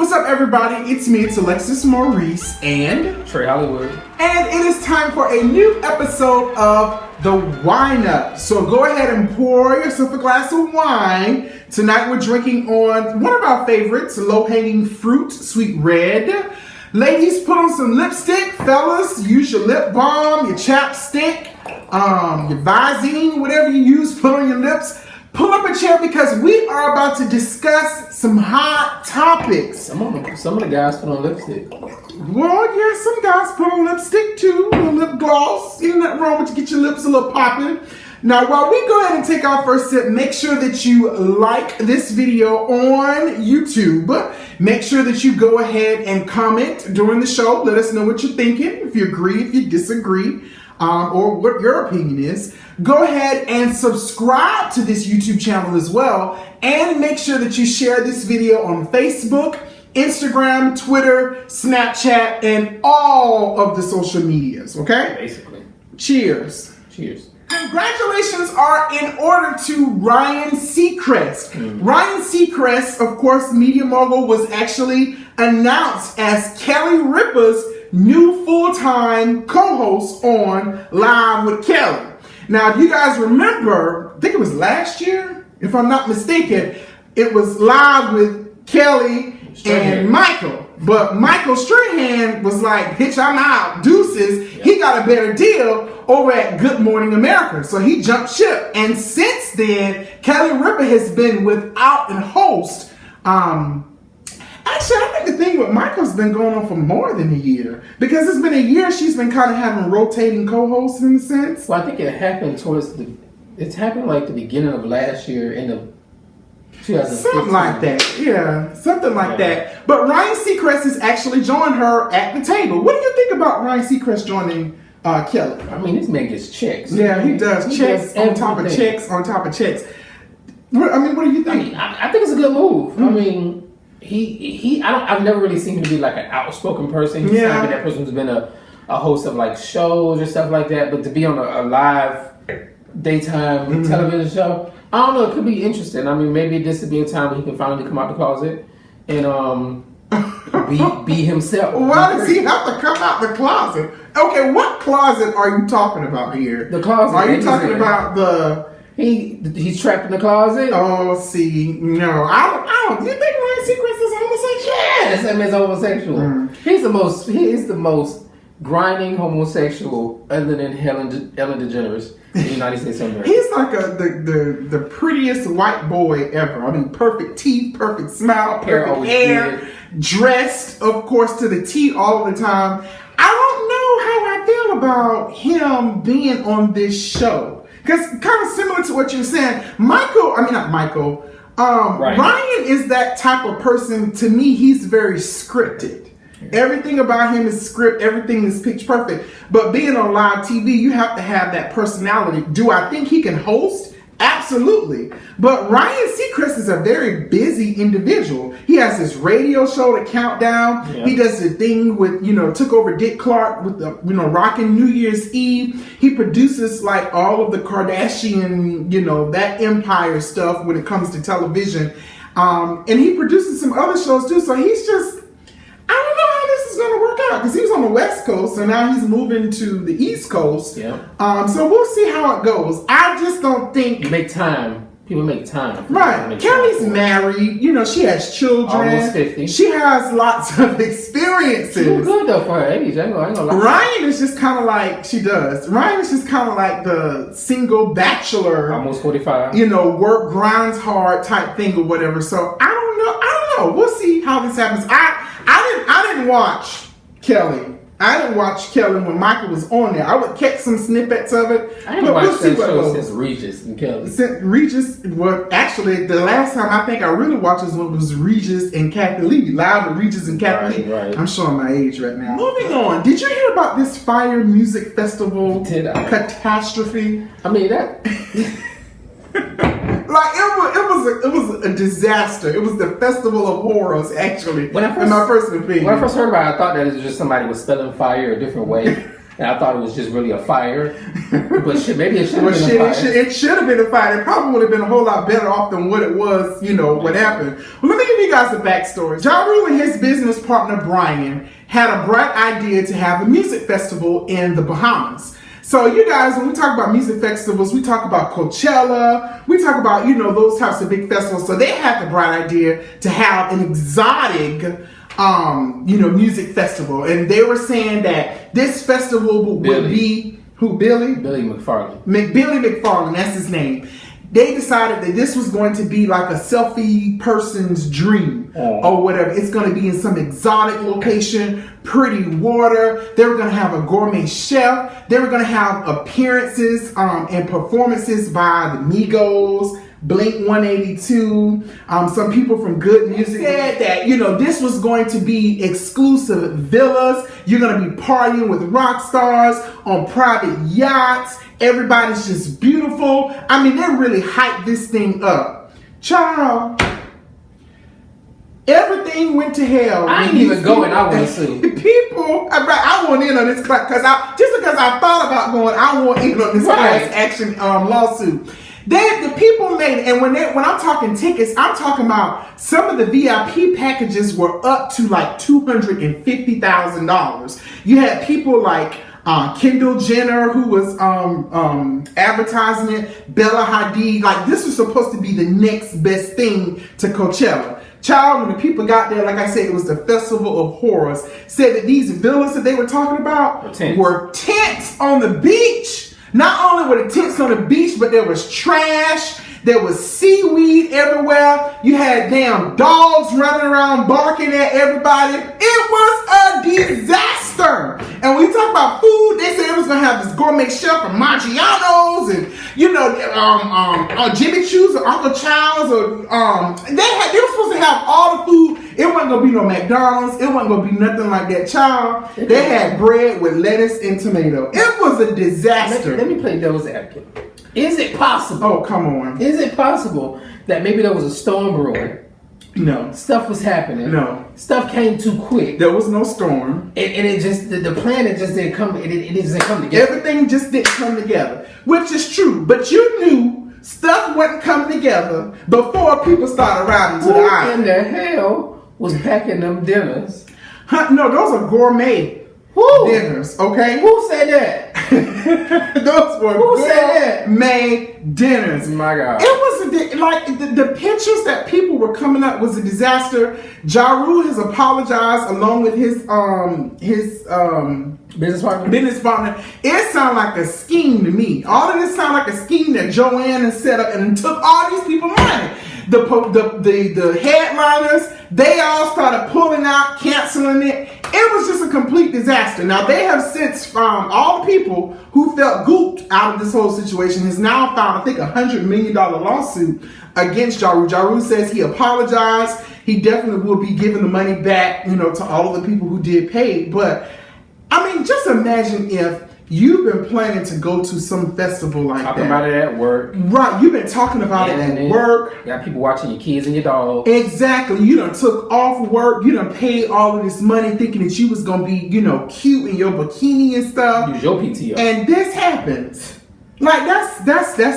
What's up, everybody? It's me, it's Alexis Maurice, and Trei Hollywood. And it is time for a new episode of The Wine Up. So go ahead and pour yourself a glass of wine. Tonight we're drinking on one of our favorites, low-hanging fruit, sweet red. Ladies, put on some lipstick. Fellas, use your lip balm, your chapstick, your Visine, whatever you use, put on your lips. Pull up a chair because we are about to discuss some hot topics. Some of the guys put on lipstick. Well, yeah, some guys put on lipstick too, a little lip gloss. Ain't nothing wrong with you, get your lips a little popping. Now, while we go ahead and take our first sip, make sure that you like this video on YouTube. Make sure that you go ahead and comment during the show. Let us know what you're thinking, if you agree, if you disagree, or what your opinion is. Go ahead and subscribe to this YouTube channel as well. And make sure that you share this video on Facebook, Instagram, Twitter, Snapchat, and all of the social medias, okay? Basically. Cheers. Cheers. Congratulations are in order to RyanSeacrest. RyanSeacrest, of course, media mogul, was actually announced as KellyRipa's new full-time co-host on Live with Kelly. Now, if you guys remember, I think it was last year, if I'm not mistaken, it was Live with Kelly and Michael. But Michael Strahan was like, bitch, I'm out, deuces. Yep. He got a better deal over at Good Morning America. So he jumped ship. And since then, KellyRipa has been without a host. Actually, I think the thing with Michael's been going on for more than a year. Because it's been a year she's been kind of having rotating co-hosts in a sense. Well, I think it happened it's happened like the beginning of last year in the 2015. Something like that. Yeah, something like that. But RyanSeacrest has actually joined her at the table. What do you think about RyanSeacrest joining Kelly? I mean, this man gets checks. Yeah, he does. Checks on top of checks on top of checks. I mean, what do you think? I think it's a good move. Mm-hmm. I mean, I've never really seen him to be like an outspoken person. He's not been that person who's been a host of like shows or stuff like that. But to be on a live daytime television show, I don't know, it could be interesting. I mean, maybe this would be a time when he can finally come out the closet and be himself. Why does he have to come out the closet? Okay, what closet are you talking about here? The closet. Are you talking about the... He's trapped in the closet? Oh, see, no. I don't. Do you think RyanSeacrest is homosexual? Yes, I mean, he's homosexual. He is the most grinding homosexual other than Ellen DeGeneres in the United States of America. He's like the prettiest white boy ever. I mean, perfect teeth, perfect smile, perfect hair, dressed, of course, to the T all the time. I don't know how I feel about him being on this show. Because kind of similar to what you're saying, Ryan is that type of person. To me, he's very scripted. Everything about him is script. Everything is pitch perfect. But being on live TV, you have to have that personality. Do I think he can host? Absolutely. But RyanSeacrest is a very busy individual. He has his radio show, The Countdown. Yeah. He does the thing with, took over Dick Clark with the, rocking New Year's Eve. He produces like all of the Kardashian, that empire stuff when it comes to television. And he produces some other shows too. So he's just, I don't know how this is going to work out because he was on the West Coast, so now he's moving to the East Coast. Yeah. So we'll see how it goes. I just don't think you make time. People make time. Right. Kelly's married. She has children. Almost 50. She has lots of experiences. She's good though for her age. I ain't gonna lie. Ryan is just kind of like Ryan is just kind of like the single bachelor. Almost 45. Work grinds hard type thing or whatever. So I don't know. We'll see how this happens. I didn't watch Kelly. I didn't watch Kelly when Michael was on there. I would catch some snippets of it. I didn't watch that show since Regis and Kelly. Actually, the last time I think I really watched was Regis and Kathy Lee. Live with Regis and Kathy Lee. Right. I'm showing my age right now. Moving on. Did you hear about this Fyre Music Festival catastrophe? I mean, that... It was a disaster. It was the festival of horrors, actually. In my personal opinion. When I first heard about it, I thought that it was just somebody was spelling fire a different way. And I thought it was just really a fire. But shit, maybe it should have been a fire. It should have been a fire. It probably would have been a whole lot better off than what it was, what happened. Well, let me give you guys a backstory. Ja Rule and his business partner, Brian, had a bright idea to have a music festival in the Bahamas. So you guys, when we talk about music festivals, we talk about Coachella, we talk about, those types of big festivals. So they had the bright idea to have an exotic music festival. And they were saying that this festival would be, who, Billy? Billy McFarland. Billy McFarland, that's his name. They decided that this was going to be like a selfie person's dream or whatever. It's going to be in some exotic location, pretty water. They were going to have a gourmet chef. They were going to have appearances and performances by the Migos, Blink 182, some people from Good Music. Said that, this was going to be exclusive villas. You're going to be partying with rock stars on private yachts. Everybody's just beautiful. I mean, they really hyped this thing up. Child, everything went to hell. I ain't even going. I want to see. People, I want in on this because I thought about going, I want in on this class action lawsuit. The people made, and when I'm talking tickets, I'm talking about some of the VIP packages were up to like $250,000. You had people like Kendall Jenner, who was advertising it, Bella Hadid. Like, this was supposed to be the next best thing to Coachella. Child, when the people got there, like I said, it was the Festival of Horrors. Said that these villas that they were talking about were tents on the beach. Not only were the tents on the beach, but there was trash. There was seaweed everywhere. You had damn dogs running around barking at everybody. It was a disaster. And when we talk about food, they said it was going to have this gourmet chef from Maggiano's and, Jimmy Choo's or Uncle Chow's. They were supposed to have all the food. It wasn't going to be no McDonald's. It wasn't going to be nothing like that. Child, they had bread with lettuce and tomato. It was a disaster. Let me play devil's advocate. Is it possible? Oh, come on. Is it possible that maybe there was a storm brewing? No. Stuff was happening. No. Stuff came too quick. There was no storm. And it just, the plan, it just didn't come, it didn't come together. Everything just didn't come together, which is true. But you knew stuff wasn't coming together before people started riding to the island. Who in the hell was packing them dinners? No, those are gourmet dinners, okay? Who said that? Those were gourmet dinners. My God. It was the pictures that people were coming up was a disaster. Ja Rule has apologized along with his business partner. It sounded like a scheme to me. All of this sounded like a scheme that Joanne has set up and took all these people money. The headliners, they all started pulling out, canceling it. It was just a complete disaster. Now, they have since found all the people who felt gooped out of this whole situation has now found, I think, $100 million lawsuit against Ja Rule. Ja Rule says he apologized. He definitely will be giving the money back, to all of the people who did pay. But, I mean, just imagine if you've been planning to go to some festival like that. Talking about it at work. Right, you've been talking about it at work. You got people watching your kids and your dog. Exactly. You done took off work. You done paid all of this money thinking that you was going to be, cute in your bikini and stuff. Use your PTO. And this happens. Like, that's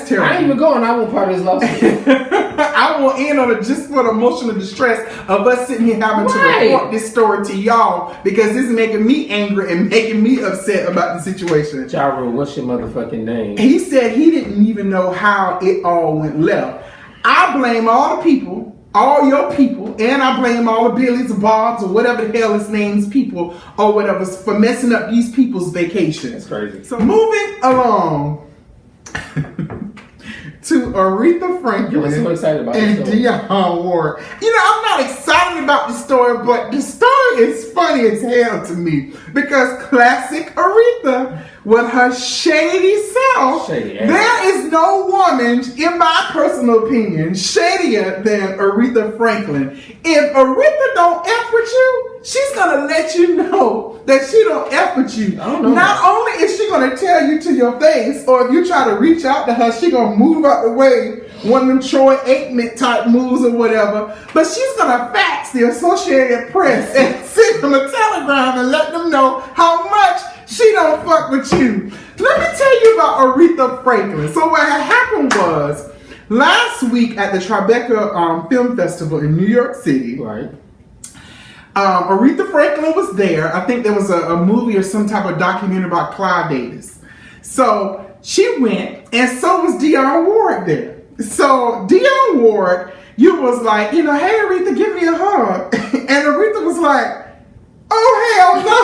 terrible. I ain't even going. I won't part of this lawsuit. I want in on it just for the emotional distress of us sitting here having to report this story to y'all because this is making me angry and making me upset about the situation. Ja Rule, what's your motherfucking name? He said he didn't even know how it all went left. I blame all the people, all your people, and I blame all the Billies or Bobs or whatever the hell his name's people or whatever for messing up these people's vacation. That's crazy. So moving along to ArethaFranklin so excited about and DionneWarwick. I'm not excited about the story, but the story is funny as hell to me because classic Aretha with her shady self. There is no woman, in my personal opinion, shadier than ArethaFranklin. If Aretha don't F with you, she's gonna let you know that she don't F with you. Not only is she gonna tell you to your face, or if you try to reach out to her, she gonna move out the way, one of them Troy Aikman type moves or whatever, but she's gonna fax the Associated Press and send them a telegram and let them know how much She don't fuck with you. Let me tell you about Aretha Franklin. So what had happened was, last week at the Tribeca Film Festival in New York City, right. Aretha Franklin was there. I think there was a movie or some type of documentary about Clive Davis. So she went, and so was DionneWarwick there. So DionneWarwick, you was like, you know, hey Aretha, give me a hug. And Aretha was like, oh hell no.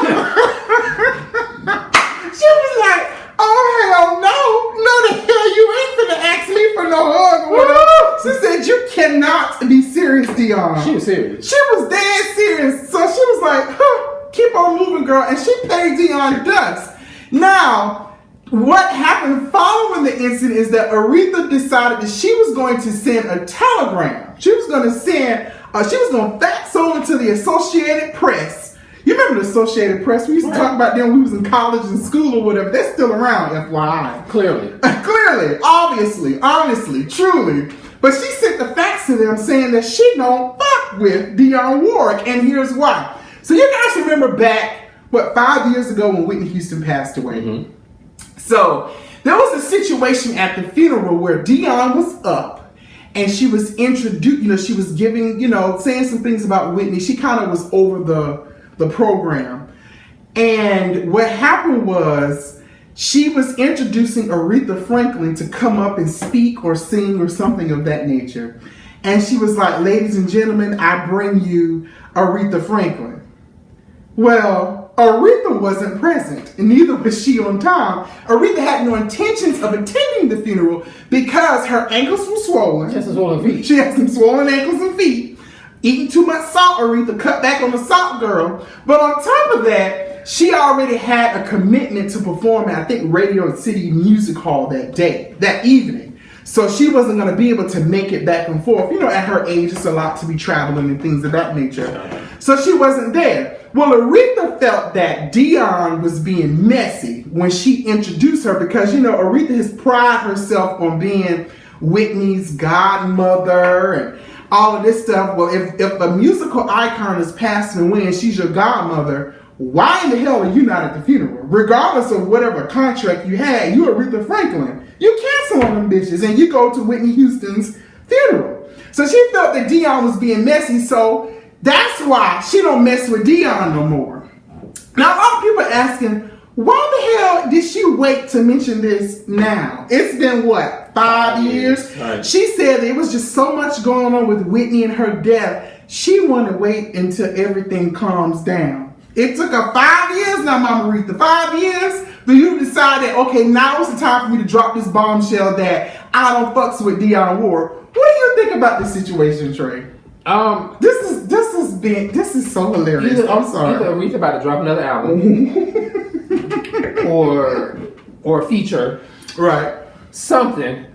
She was like, oh hell no. No the hell you ain't finna ask me for no hug or whatever. She said, you cannot be serious, Dionne. She was serious. She was dead serious. So she was like, huh, keep on moving, girl. And she paid Dionne dust. Now, what happened following the incident is that Aretha decided that she was going to send a telegram. She was going to send, she was going to fax over to the Associated Press. You remember the Associated Press? We used to talk about them when we was in college and school or whatever. They're still around, FYI. Clearly. Clearly, obviously, honestly, truly. But she sent the fax to them saying that she don't fuck with DionneWarwick, and here's why. So you guys remember back, 5 years ago when Whitney Houston passed away? Mm-hmm. So there was a situation at the funeral where Dionne was up and she was introduced, she was giving, saying some things about Whitney. She kind of was over the program. And what happened was she was introducing Aretha Franklin to come up and speak or sing or something of that nature. And she was like, ladies and gentlemen, I bring you Aretha Franklin. Well, Aretha wasn't present, and neither was she on time. Aretha had no intentions of attending the funeral because her ankles were swollen. She has some swollen feet. She has some swollen ankles and feet. Eating too much salt, Aretha cut back on the salt, girl. But on top of that, she already had a commitment to perform at, I think, Radio City Music Hall that evening. So she wasn't going to be able to make it back and forth. At her age, it's a lot to be traveling and things of that nature. So she wasn't there. Well, Aretha felt that Dionne was being messy when she introduced her because, Aretha has prided herself on being Whitney's godmother and all of this stuff. Well, if a musical icon is passing away and she's your godmother, why in the hell are you not at the funeral? Regardless of whatever contract you had, you're Aretha Franklin. You cancel on them bitches and you go to Whitney Houston's funeral. So she felt that Dionne was being messy, so that's why she don't mess with Dionne no more. Now, a lot of people are asking, why the hell did she wait to mention this now? It's been, 5 years? Right. She said it was just so much going on with Whitney and her death. She wanted to wait until everything calms down. It took her 5 years now, Mama Aretha. 5 years? But you decided, okay, now is the time for me to drop this bombshell that I don't fucks with DionneWarwick. What do you think about this situation, Trey? This is so hilarious. I'm sorry. Either Aretha about to drop another album, or a feature, right? Something.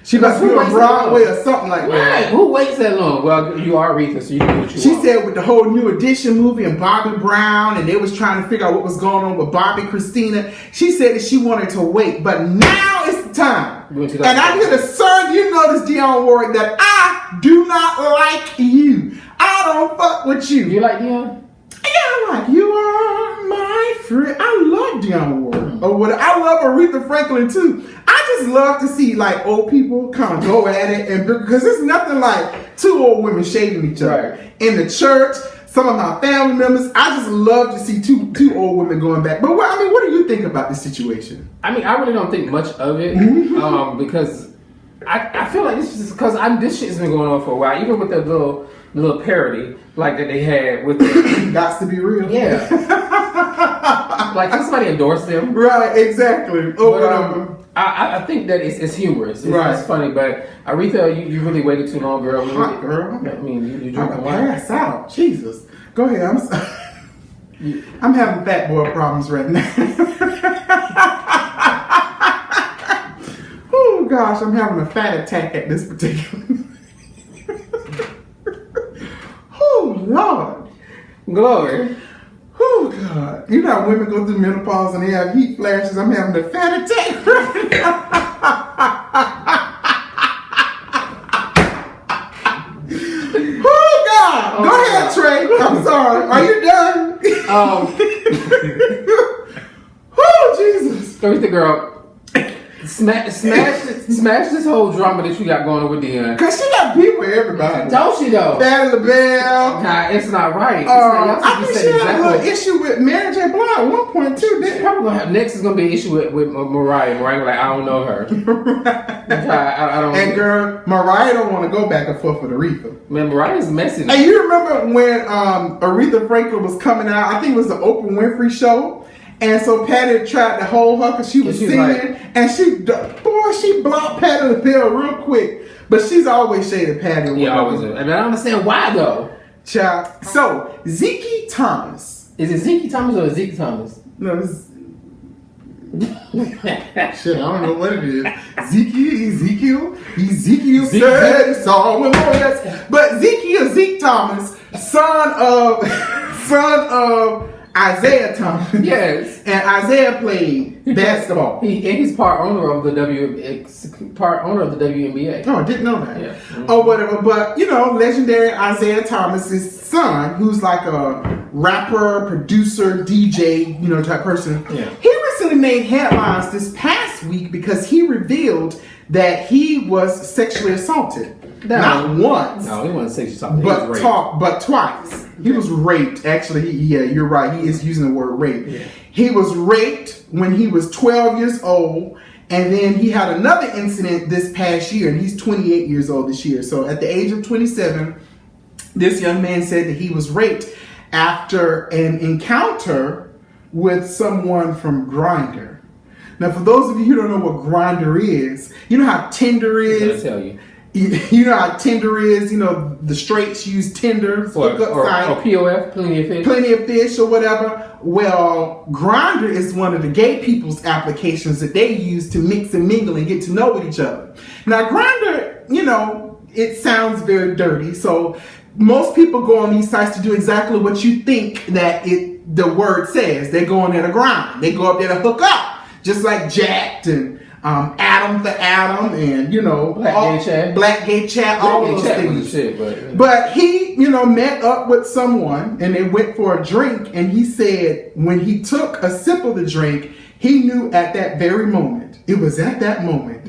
She about to do a Broadway or something like that. Right? Who waits that long? Well, you are Aretha, so you do what you want. She said with the whole New Edition movie and Bobby Brown, and they was trying to figure out what was going on with Bobby Christina. She said that she wanted to wait, but now it's the time. And I'm here to serve you notice, DionneWarwick, that I do not like you. I don't fuck with you. You like Dionne? Yeah, I'm like, you are my friend. I love DionneWarwick. Or what? I love Aretha Franklin too. I just love to see old people kind of go at it, and because there's nothing like two old women shaving each other in the church. Some of my family members, I just love to see two old women going back. But what do you think about this situation? I really don't think much of it because I feel like this is because this shit's been going on for a while. Even with the little parody that they had with the Gots to be real. Yeah. Can somebody endorse them? Right, exactly. Whatever. I think that it's humorous. It's funny, but Aretha, you really waited too long, girl. Hot girl. You drinking wine. Pass out. Jesus. Go ahead. I'm having fat boy problems right now. Oh gosh, I'm having a fat attack at this particular. Oh Lord. Glory. Oh God. You know how women go through menopause and they have heat flashes. I'm having a fat attack right now. Oh God. Go ahead, Trey. I'm sorry. Are you done? Aretha girl. Smash this whole drama that you got going on with Dionne. Cause she got beef with everybody. Don't she though? Patti LaBelle. Nah, it's not right. I think she had a little issue with Mary J. Blige at one point too. Probably gonna have, next is gonna be an issue with Mariah. Mariah like, I don't know her. I don't. And girl, Mariah don't want to go back and forth with Aretha. Man, Mariah's messy. And you remember when ArethaFranklin was coming out? I think it was the Oprah Winfrey show. And so Patti tried to hold her because she was singing, like, and she blocked Patti LaBelle real quick. But she's always shaded Patti. Yeah, always. I mean, I don't understand why though. Child. So ZekeThomas. Is it ZekeThomas or ZekeThomas? No, it's shit. I don't know what it is. Ezekiel said it's all with but ZekeThomas, son of Isaiah Thomas. Yes. And Isaiah played basketball. He's part owner of the WNBA. Oh, I didn't know that. Yeah. Mm-hmm. Or whatever. But, legendary Isaiah Thomas's son, who's like a rapper, producer, DJ, type person. Yeah. He recently made headlines this past week because he revealed that he was sexually assaulted. No. Not once. No, he wasn't sexually assaulted. But twice. He was raped. Actually, you're right. He is using the word rape. Yeah. He was raped when he was 12 years old, and then he had another incident this past year, and he's 28 years old this year. So at the age of 27, this young man said that he was raped after an encounter with someone from Grindr. Now, for those of you who don't know what Grindr is, you know how Tinder is? I'll tell you. You know how Tinder is, the straights use Tinder, hookup site. Or POF, Plenty of Fish. Plenty of Fish or whatever. Well, Grindr is one of the gay people's applications that they use to mix and mingle and get to know with each other. Now, Grindr, it sounds very dirty. So most people go on these sites to do exactly what you think that the word says. They go on there to grind. They go up there to hook up. Just like Jacked and Adam for Adam and Black Gay Chat, all those things. But he, met up with someone and they went for a drink, and he said when he took a sip of the drink, he knew at that very moment, it was at that moment,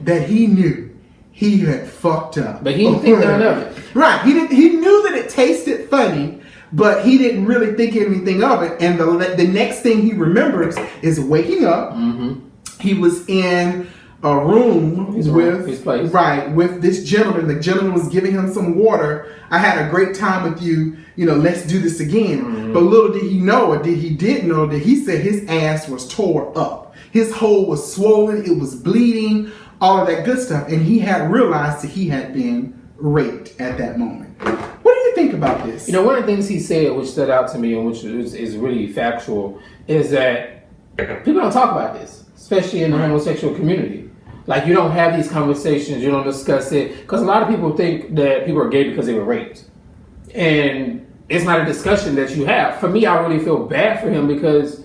that he knew he had fucked up. But he didn't think none of it. Right. He knew that it tasted funny, but he didn't really think anything of it. And the next thing he remembers is waking up. Mm-hmm. He was in a room with this gentleman. The gentleman was giving him some water. I had a great time with you. Let's do this again. Mm-hmm. But little did he know, or did he know that he said his ass was tore up. His hole was swollen. It was bleeding. All of that good stuff. And he had realized that he had been raped at that moment. What do you think about this? One of the things he said, which stood out to me and which is really factual, is that people don't talk about this. Especially in the homosexual community. Like, you don't have these conversations, you don't discuss it. Because a lot of people think that people are gay because they were raped. And it's not a discussion that you have. For me, I really feel bad for him because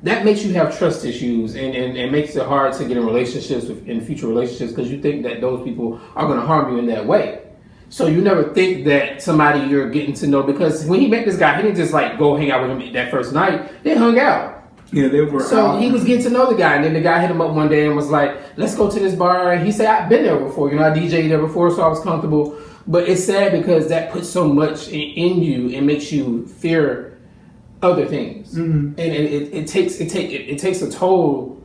that makes you have trust issues and makes it hard to get in relationships, in future relationships, because you think that those people are going to harm you in that way. So you never think that somebody you're getting to know, because when he met this guy, he didn't just go hang out with him that first night. They hung out. Yeah, they were. So he was getting to know the guy, and then the guy hit him up one day and was like, "Let's go to this bar." And he said, "I've been there before. I DJ'd there before, so I was comfortable." But it's sad because that puts so much in you and makes you fear other things, and it takes a toll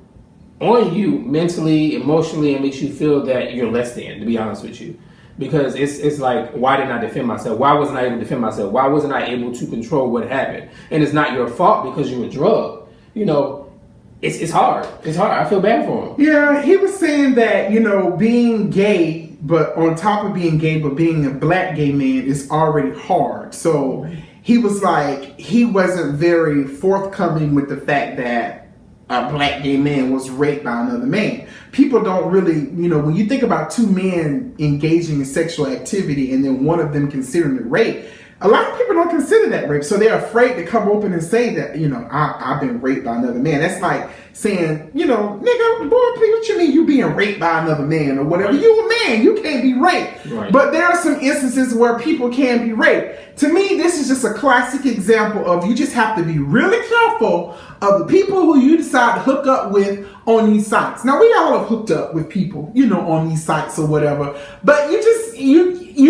on you mentally, emotionally, and makes you feel that you're less than. To be honest with you. Because it's like, why didn't I defend myself? Why wasn't I able to defend myself? Why wasn't I able to control what happened? And it's not your fault because you were drugged. It's hard. It's hard. I feel bad for him. Yeah, he was saying that, being gay, but on top of being gay, but being a black gay man is already hard. So he was like, he wasn't very forthcoming with the fact that a black gay man was raped by another man. People don't really, when you think about two men engaging in sexual activity and then one of them considering it rape, a lot of people don't consider that rape, so they're afraid to come open and say that, I've been raped by another man. That's like saying, nigga, boy, please, what you mean you being raped by another man or whatever? Right. You a man, you can't be raped. Right. But there are some instances where people can be raped. To me, this is just a classic example of you just have to be really careful of the people who you decide to hook up with on these sites. Now, we all have hooked up with people, on these sites or whatever, but you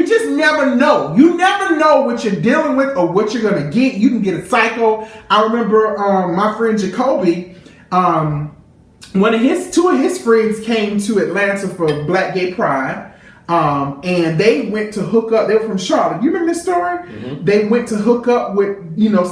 just never know. You never know what you're dealing with or what you're gonna get. You can get a psycho. I remember my friend Jacoby, two of his friends came to Atlanta for Black Gay Pride. And they went to hook up. They were from Charlotte. You remember this story? Mm-hmm. They went to hook up with,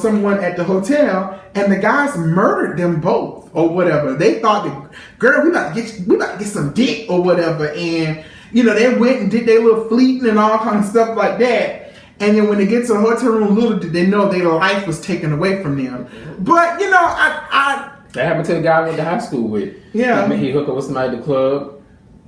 someone at the hotel, and the guys murdered them both or whatever. They thought that, girl, we about to get some dick or whatever. And, they went and did their little fleeting and all kind of stuff like that. And then when they get to the hotel room, little did they know their life was taken away from them. Mm-hmm. But, that happened to the guy I went to high school with. Yeah. He hooked up with somebody at the club.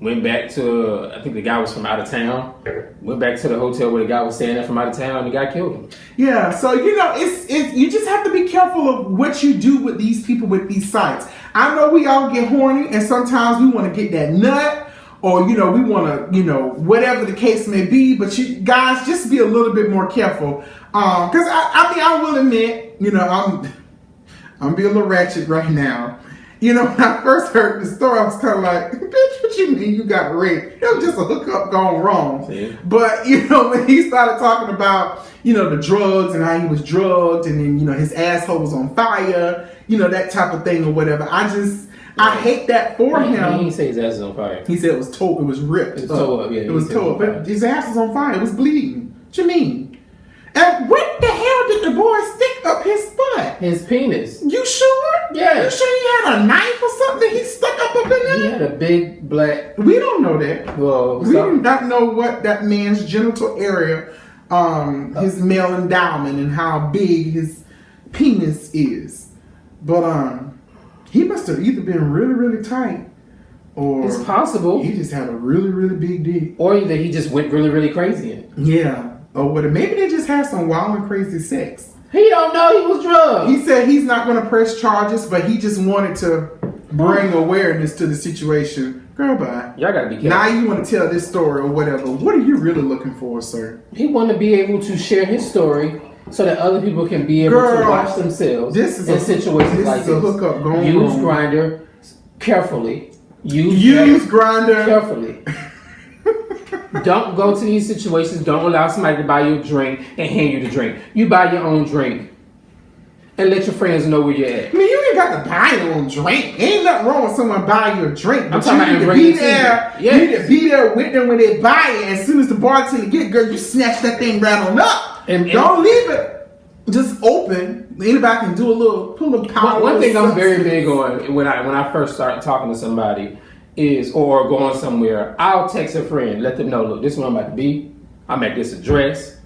Went back to, I think the guy was from out of town. Went back to the hotel where the guy was staying at from out of town, and the guy killed him. Yeah, so it's you just have to be careful of what you do with these people with these sites. I know we all get horny, and sometimes we want to get that nut, or we want to, whatever the case may be. But you guys, just be a little bit more careful, because I will admit, I'm being a little ratchet right now. When I first heard the story, I was kind of like, bitch, what you mean you got raped? It was just a hookup gone wrong. See? But, when he started talking about, the drugs and how he was drugged and then, his asshole was on fire, that type of thing or whatever. I hate that for him. He didn't say his ass is on fire. He said it was it was ripped. It was tore up, yeah. It was tore up. But his ass was on fire. It was bleeding. What you mean? And what the hell did the boy stick up his butt? His penis. You sure? Yeah. You sure he had a knife or something he stuck up in there? He had a big black... We don't know that. Well, we do not know what that man's genital area, his male endowment, and how big his penis is. But he must have either been really, really tight, or... It's possible. He just had a really, really big dick. Or either he just went really, really crazy in it. Yeah. Or whether maybe they just had some wild and crazy sex. He don't know he was drugged. He said he's not going to press charges, but he just wanted to bring awareness to the situation. Girl, bye. Y'all got to be careful. Now you want to tell this story or whatever. What are you really looking for, sir? He wanted to be able to share his story so that other people can be able to watch themselves in situations like this. This is a hookup going on. Use Grindr carefully. Use Grindr carefully. Don't go to these situations. Don't allow somebody to buy you a drink and hand you the drink. You buy your own drink and let your friends know where you're at. I mean, you ain't got to buy your own drink. Ain't nothing wrong with someone buying you a drink. But you need to be there. You need to be there with them when they buy it. As soon as the bartender get, girl, you snatch that thing right on up. And don't leave it just open. Anybody can do put a little power. One thing I'm very big on when I first start talking to somebody or going somewhere, I'll text a friend, let them know, look, this is where I'm about to be. I'm at this address.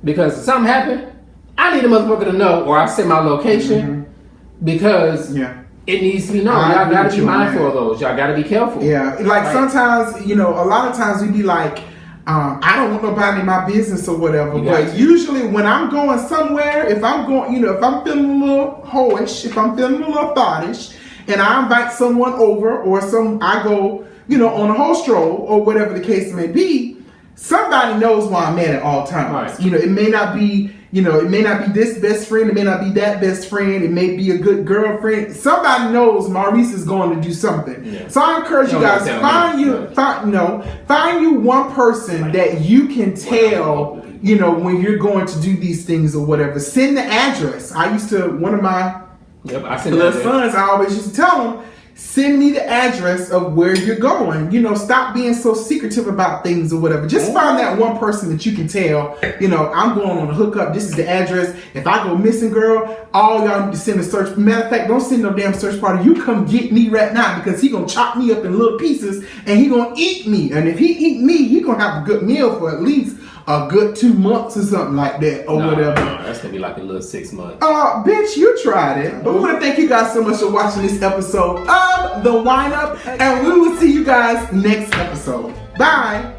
Because if something happened, I need a motherfucker to know, or I send my location, because it needs to be known. Y'all gotta be mindful of those. Y'all gotta be careful. Yeah, like sometimes, a lot of times we be like, I don't want nobody in my business or whatever. But usually when I'm going somewhere, if I'm going, if I'm feeling a little hoish, if I'm feeling a little thoughtish, and I invite someone over, or I go, on a whole stroll, or whatever the case may be, somebody knows where I'm at all times. Right. It may not be, it may not be this best friend, it may not be that best friend, it may be a good girlfriend. Somebody knows Maurice is going to do something. Yeah. So I encourage you guys, find you one person that you can tell, when you're going to do these things or whatever. Send the address. I used to, one of my little sons, I always used to tell them, send me the address of where you're going. Stop being so secretive about things or whatever. Just find that one person that you can tell, I'm going on a hookup. This is the address. If I go missing, girl, all y'all need to send a search. Matter of fact, don't send no damn search party. You come get me right now, because he gonna chop me up in little pieces and he gonna eat me. And if he eat me, he gonna have a good meal for at least a good 2 months or something like that, or whatever. No, that's gonna be like a little 6 months. Bitch, you tried it. But we want to thank you guys so much for watching this episode of The Wine Up, and we will see you guys next episode. Bye.